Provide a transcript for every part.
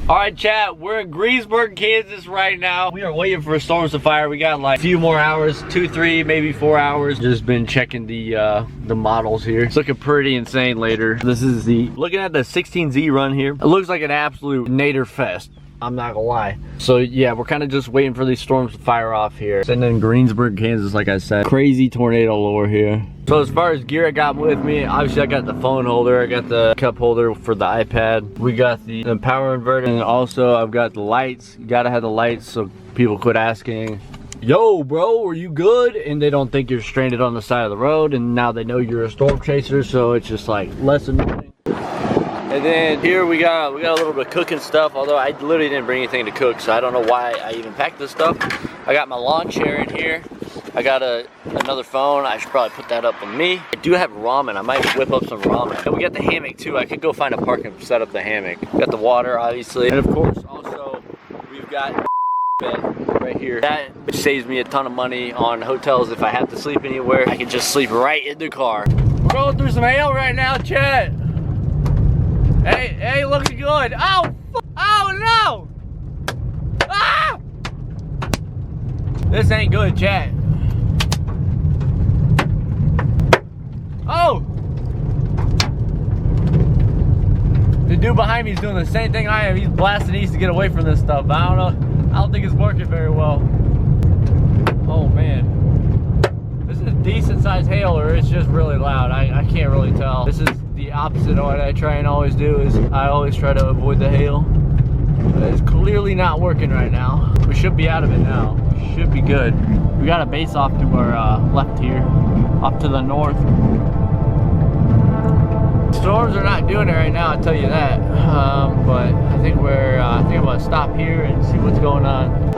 All right, chat, we're in Greensburg, Kansas right now. We are waiting for storms to fire. We got like a few more hours, 2, 3, maybe 4 hours. Just been checking the models here. It's looking pretty insane later. This is looking at the 16Z run here. It looks like an absolute nadir fest. I'm not gonna lie. So yeah, we're kind of just waiting for these storms to fire off here. Sitting in Greensburg, Kansas, like I said. Crazy tornado lure here. So as far as gear I got with me, obviously I got the phone holder, I got the cup holder for the iPad. We got the power inverter, and also I've got the lights. You gotta have the lights so people quit asking, yo bro, are you good? And they don't think you're stranded on the side of the road, and now they know you're a storm chaser, so it's just like less annoying. And then here we got a little bit of cooking stuff, although I literally didn't bring anything to cook, so I don't know why I even packed this stuff. I got my lawn chair in here. I got another phone. I should probably put that up on me. I do have ramen. I might whip up some ramen. And we got the hammock too. I could go find a park and set up the hammock. Got the water, obviously. And of course, also, we've got bed right here. That saves me a ton of money on hotels. If I have to sleep anywhere, I can just sleep right in the car. We're going through some hail right now, chat. Hey, looking good. Oh, no! Ah! This ain't good, chat. Oh! The dude behind me is doing the same thing I am. He's blasting east to get away from this stuff. But I don't know. I don't think it's working very well. Oh, man. This is decent sized hail, or it's just really loud. I can't really tell. This is the opposite of what I try and always do. Is I always try to avoid the hail. But it's clearly not working right now. We should be out of it now. We should be good. We got a base off to our left here, off to the north. Storms are not doing it right now, I'll tell you that. But I think I'm gonna stop here and see what's going on.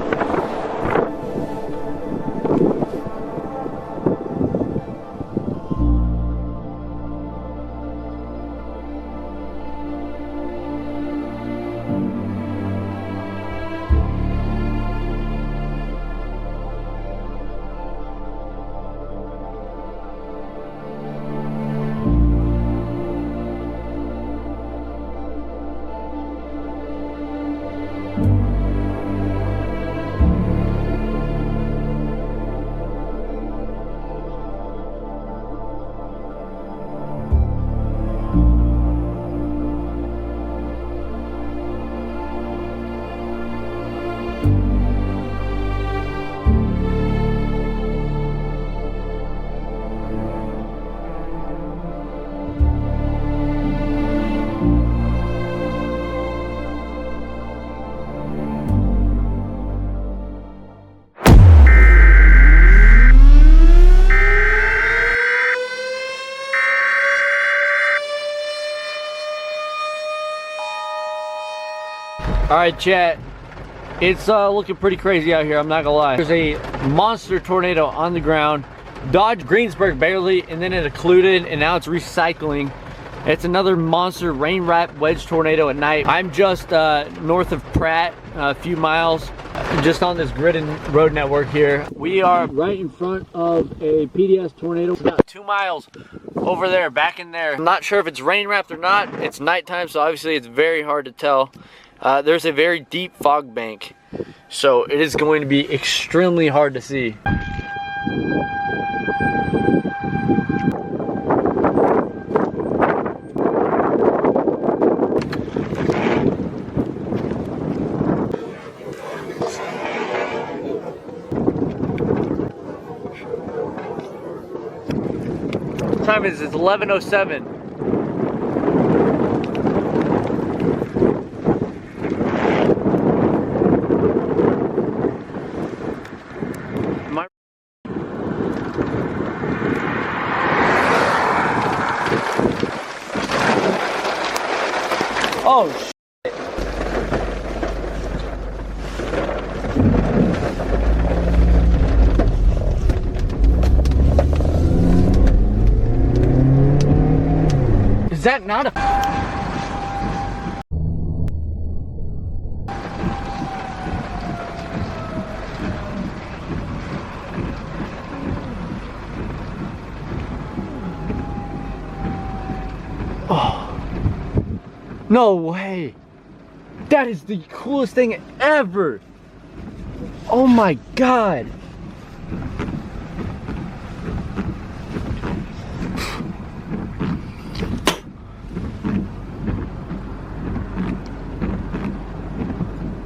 All right, chat. It's looking pretty crazy out here, I'm not gonna lie. There's a monster tornado on the ground. Dodged Greensburg barely, and then it occluded, and now it's recycling. It's another monster rain-wrapped wedge tornado at night. I'm just north of Pratt, a few miles, just on this grid and road network here. We are right in front of a PDS tornado. It's about 2 miles over there, back in there. I'm not sure if it's rain-wrapped or not. It's nighttime, so obviously it's very hard to tell. There's a very deep fog bank, so it is going to be extremely hard to see. What time is it? It's 11:07. Oh, shit. Is that not a... Oh. No way. That is the coolest thing ever. Oh my God.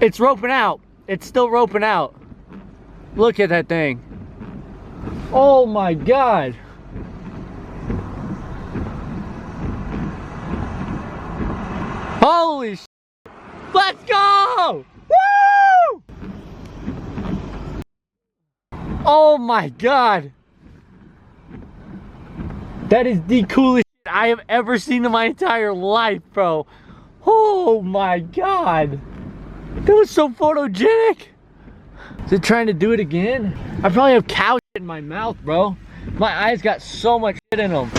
It's roping out. It's still roping out. Look at that thing. Oh my God. Holy sh**. Let's go! Woo! Oh my God. That is the coolest shit I have ever seen in my entire life, bro. Oh my God. That was so photogenic. Is it trying to do it again? I probably have cow shit in my mouth, bro. My eyes got so much shit in them.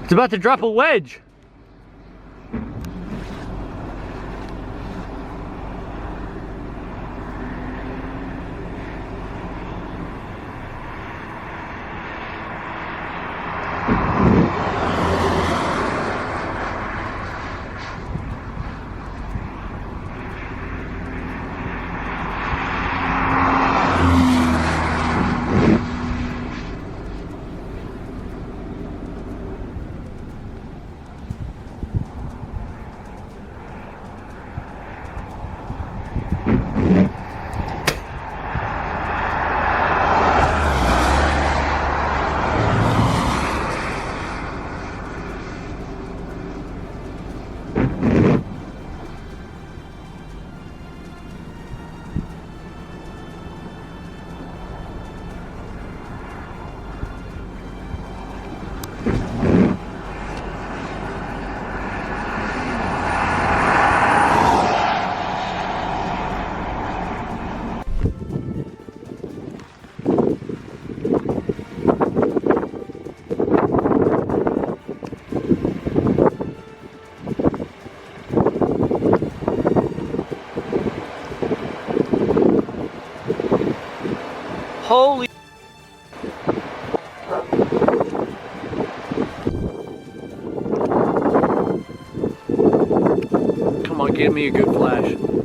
It's about to drop a wedge. Holy. Come on, give me a good flash.